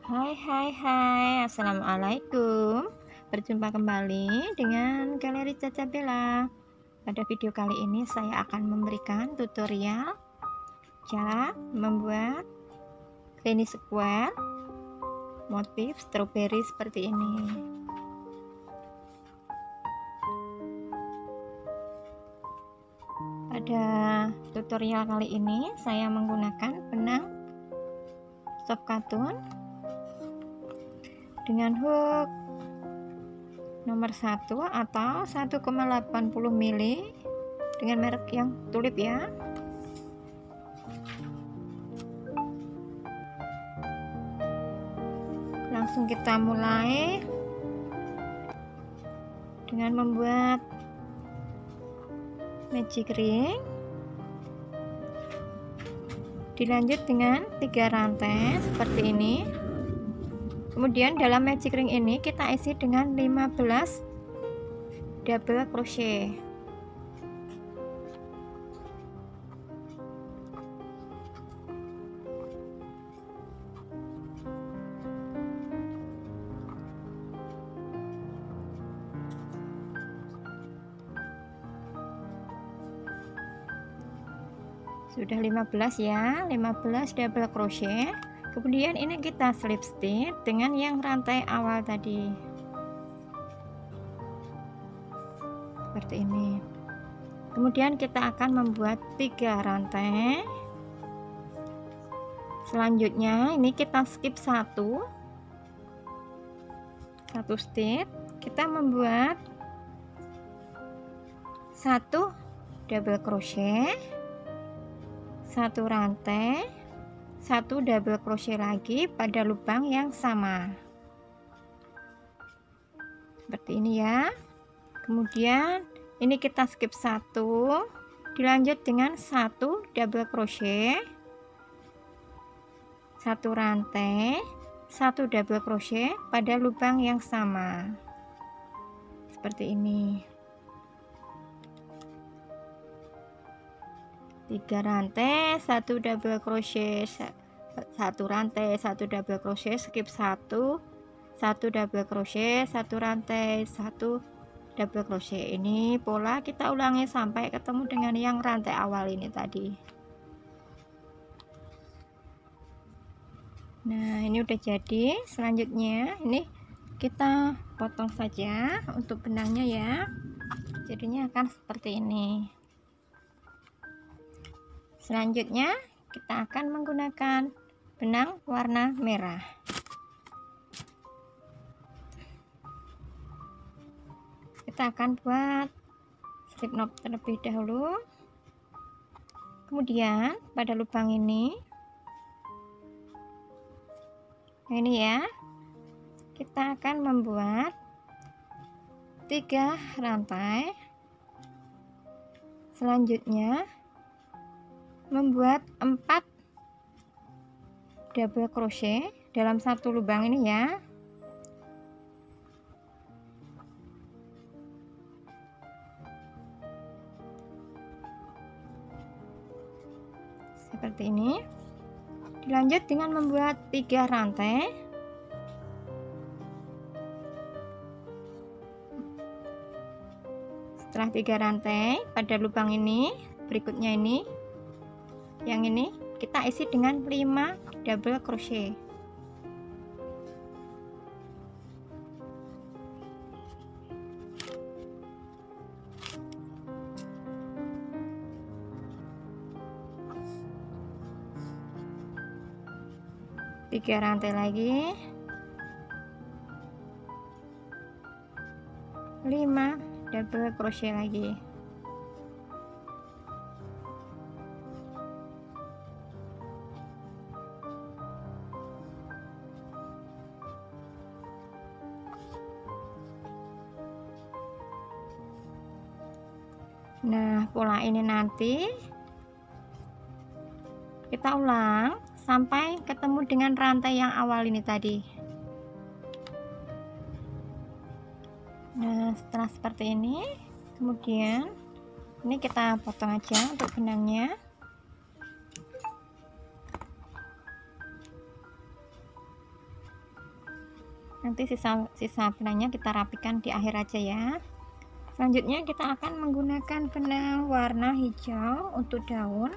Hai, Assalamualaikum. Berjumpa kembali dengan Galeri Caca Bella. Pada video kali ini saya akan memberikan tutorial cara membuat granny square motif strawberry seperti ini. Pada tutorial kali ini saya menggunakan benang soft cotton dengan hook nomor 1 atau 1,80 mili dengan merek yang tulip ya. Langsung kita mulai dengan membuat magic ring, dilanjut dengan 3 rantai seperti ini. Kemudian dalam magic ring ini kita isi dengan 15 double crochet. Sudah 15 ya, 15 double crochet. Kemudian ini kita slip stitch dengan yang rantai awal tadi seperti ini. Kemudian kita akan membuat 3 rantai. Selanjutnya ini kita skip satu stitch, kita membuat 1 double crochet, 1 rantai, 1 double crochet lagi pada lubang yang sama seperti ini ya. Kemudian ini kita skip 1, dilanjut dengan 1 double crochet, 1 rantai, 1 double crochet pada lubang yang sama seperti ini. 3 rantai, 1 double crochet, 1 rantai, 1 double crochet, skip 1 double crochet, 1 rantai, 1 double crochet. Ini pola kita ulangi sampai ketemu dengan yang rantai awal ini tadi. Nah, ini udah jadi. Selanjutnya ini kita potong saja untuk benangnya ya. Jadinya akan seperti ini. Selanjutnya kita akan menggunakan benang warna merah. Kita akan buat slip knot terlebih dahulu. Kemudian pada lubang ini ya, kita akan membuat 3 rantai. Selanjutnya membuat 4 double crochet dalam satu lubang ini ya. Seperti ini. Dilanjut dengan membuat 3 rantai. Setelah 3 rantai pada lubang ini, berikutnya ini, yang ini kita isi dengan 5 double crochet. Tiga rantai lagi, 5 double crochet lagi. Nah, pola ini nanti kita ulang sampai ketemu dengan rantai yang awal ini tadi. Nah, setelah seperti ini, kemudian ini kita potong aja untuk benangnya. Nanti sisa benangnya kita rapikan di akhir aja ya. Selanjutnya kita akan menggunakan benang warna hijau untuk daun.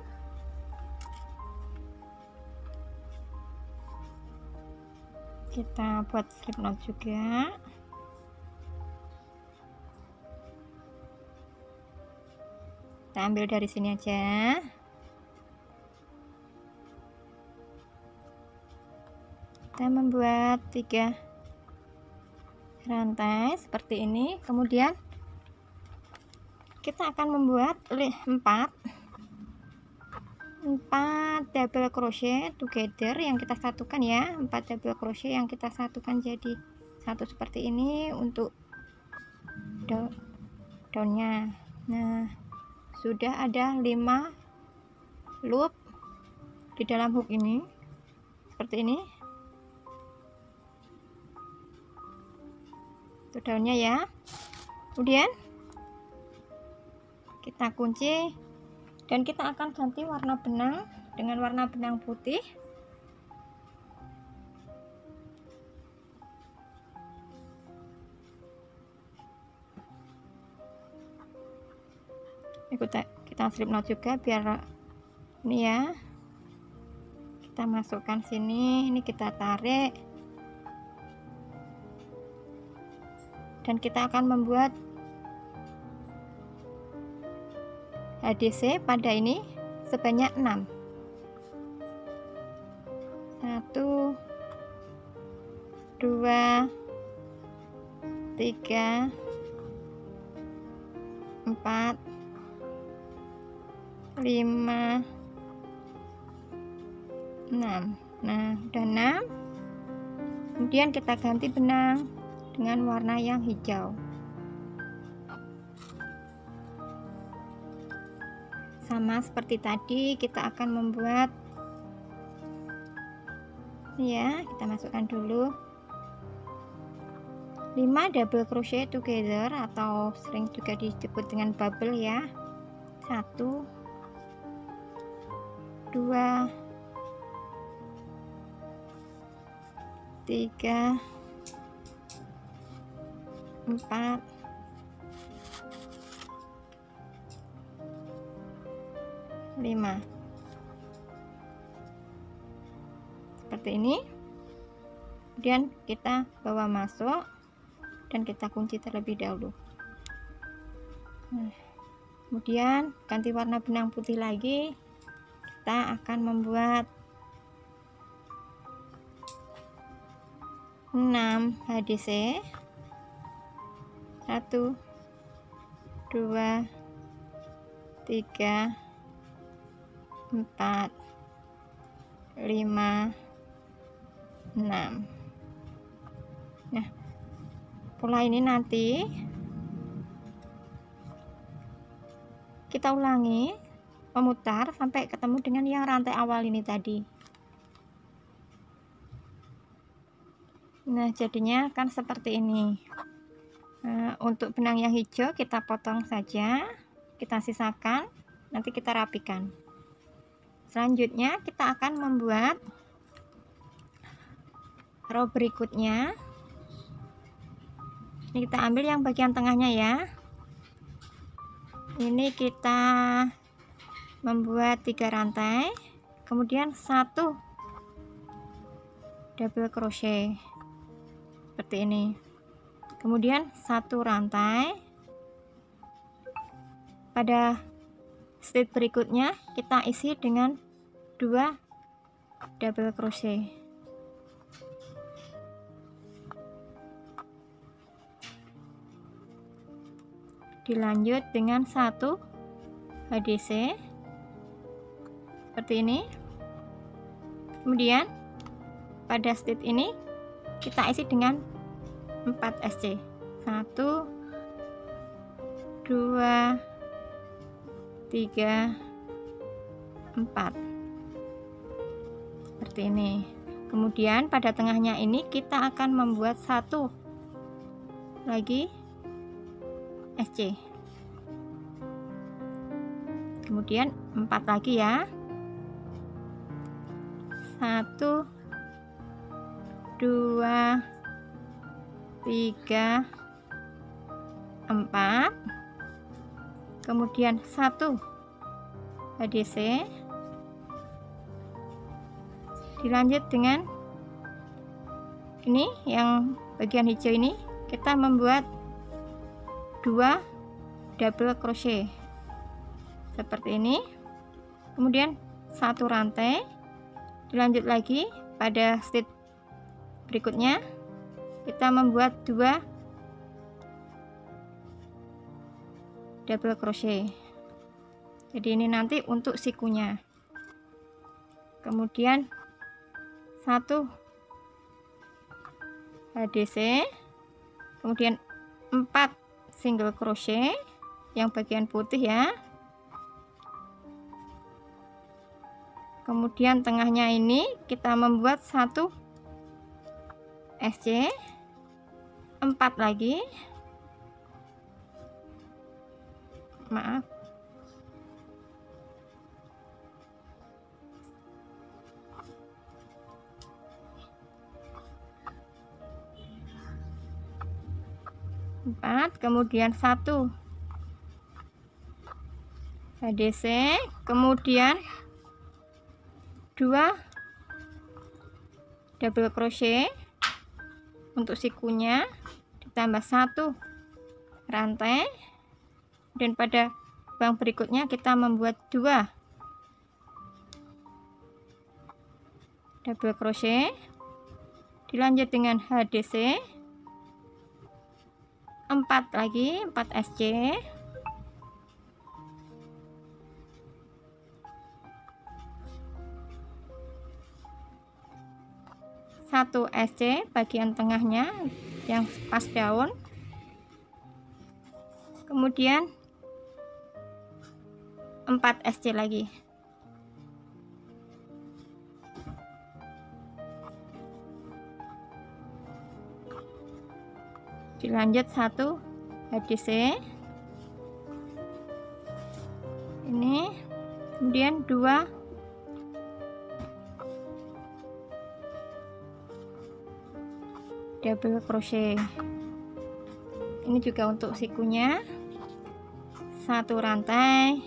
Kita buat slip knot juga. Kita ambil dari sini aja. Kita membuat 3 rantai seperti ini, kemudian kita akan membuat 4 double crochet together yang kita satukan ya, 4 double crochet yang kita satukan jadi satu seperti ini untuk daunnya. Nah, sudah ada 5 loop di dalam hook ini seperti ini. Itu daunnya ya. Kemudian kita kunci dan kita akan ganti warna benang dengan warna benang putih. Kita slip knot juga biar ini ya, kita masukkan sini, ini kita tarik dan kita akan membuat HDC pada ini sebanyak 6. 1 2 3 4 5 6. Nah, udah 6. Kemudian kita ganti benang dengan warna yang hijau. Sama seperti tadi, kita akan membuat ya, kita masukkan dulu 5 double crochet together atau sering juga disebut dengan bubble ya. 1 2 3 4 5 seperti ini. Kemudian kita bawa masuk dan kita kunci terlebih dahulu. Nah, kemudian ganti warna benang putih lagi, kita akan membuat 6 HDC. 1 2 3 4 5 6. Nah, pola ini nanti kita ulangi memutar sampai ketemu dengan yang rantai awal ini tadi. Nah, jadinya kan seperti ini. Untuk benang yang hijau kita potong saja, kita sisakan, nanti kita rapikan. Selanjutnya kita akan membuat row berikutnya. Ini kita ambil yang bagian tengahnya ya. Ini kita membuat 3 rantai, kemudian 1 double crochet seperti ini, kemudian 1 rantai. Pada stitch berikutnya kita isi dengan 2 double crochet. Dilanjut dengan 1 HDC seperti ini. Kemudian pada stitch ini kita isi dengan 4 SC. 1 2 3 4 seperti ini. Kemudian pada tengahnya ini kita akan membuat 1 lagi SC, kemudian 4 lagi ya. 1 2 3, 4, kemudian 1 HDC, dilanjut dengan ini yang bagian hijau ini kita membuat 2 double crochet seperti ini, kemudian 1 rantai, dilanjut lagi pada stitch berikutnya kita membuat 2 double crochet. Jadi ini nanti untuk sikunya, kemudian 1 HDC, kemudian 4 single crochet yang bagian putih ya, kemudian tengahnya ini kita membuat 1 SC, 4 lagi, maaf, kemudian 1 HDC, kemudian 2 double crochet untuk sikunya, ditambah 1 rantai, dan pada bang berikutnya kita membuat 2 double crochet, dilanjut dengan HDC, 4 lagi, 4 SC, satu SC bagian tengahnya yang pas daun, kemudian 4 SC lagi, dilanjut 1 HDC ini, kemudian 2 double crochet. Ini juga untuk sikunya, 1 rantai,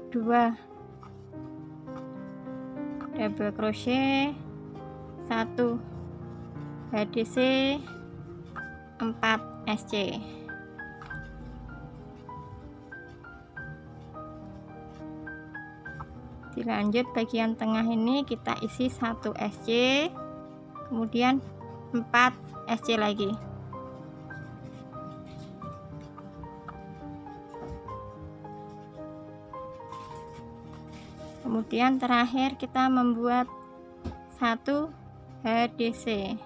2 double crochet, 1 HDC, 4 SC. Dilanjut bagian tengah ini kita isi 1 SC, kemudian 4 SC lagi. Kemudian terakhir kita membuat 1 HDC.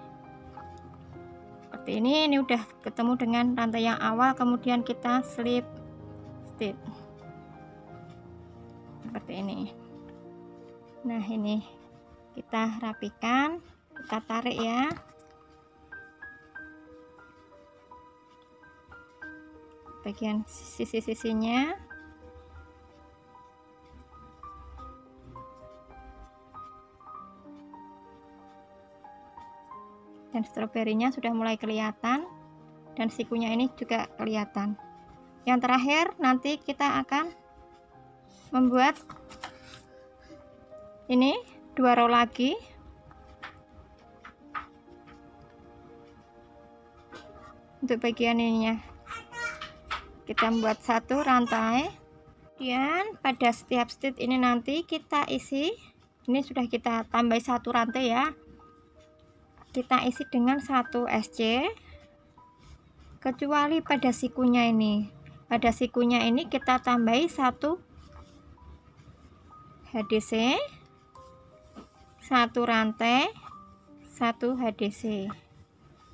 Seperti ini udah ketemu dengan rantai yang awal, kemudian kita slip stitch seperti ini. Nah, ini kita rapikan, kita tarik ya. Bagian sisi-sisinya. Dan stroberinya sudah mulai kelihatan, dan sikunya ini juga kelihatan. Yang terakhir nanti kita akan membuat ini 2 row lagi, untuk bagian ininya kita membuat 1 rantai, kemudian pada setiap stitch ini nanti kita isi, ini sudah kita tambah 1 rantai ya, kita isi dengan 1 SC, kecuali pada sikunya ini. Pada sikunya ini kita tambahi 1 HDC, 1 rantai, 1 HDC.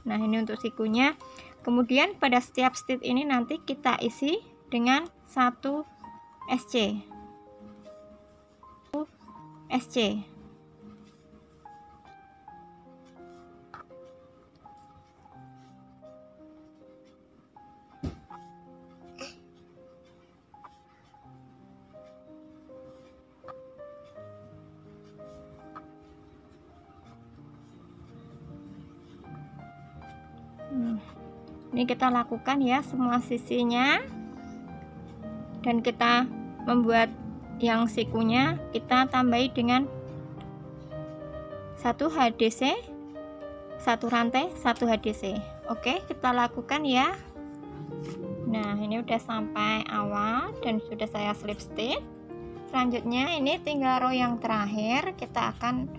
Nah, ini untuk sikunya. Kemudian pada setiap stitch ini nanti kita isi dengan 1 SC. SC. Ini kita lakukan ya semua sisinya, dan kita membuat yang sikunya kita tambahi dengan 1 HDC, 1 rantai 1 HDC. Oke, kita lakukan ya. Nah, ini udah sampai awal dan sudah saya slip stitch. Selanjutnya ini tinggal row yang terakhir, kita akan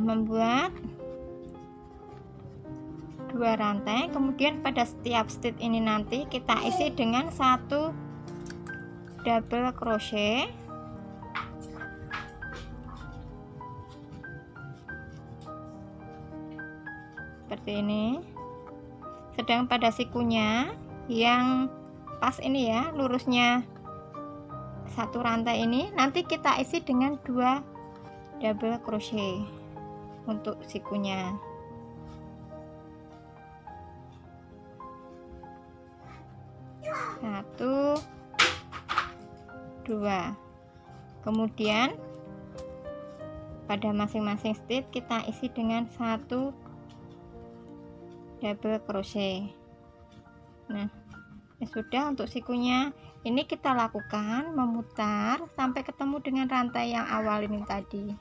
membuat 2 rantai, kemudian pada setiap stitch ini nanti kita isi dengan 1 double crochet. Seperti ini. Sedang pada sikunya yang pas ini ya, lurusnya 1 rantai ini nanti kita isi dengan 2 double crochet untuk sikunya. 1, 2. Kemudian pada masing-masing stitch kita isi dengan 1 double crochet. Nah, ya sudah untuk sikunya. Ini kita lakukan memutar sampai ketemu dengan rantai yang awal ini tadi.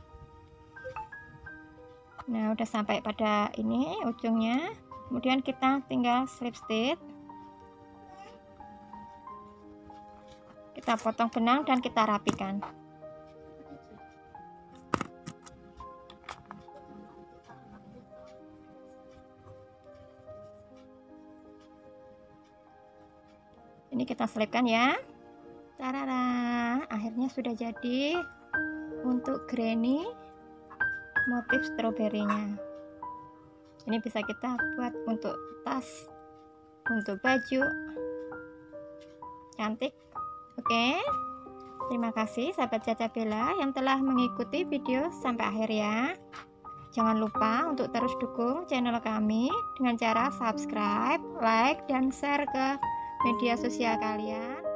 Nah, udah sampai pada ini ujungnya. Kemudian kita tinggal slip stitch. Kita potong benang dan kita rapikan. Ini kita selipkan ya. Tarara, akhirnya sudah jadi untuk granny motif stroberinya. Ini bisa kita buat untuk tas, untuk baju, cantik. Oke, terima kasih sahabat Caca Bella yang telah mengikuti video sampai akhir ya. Jangan lupa untuk terus dukung channel kami dengan cara subscribe, like, dan share ke media sosial kalian.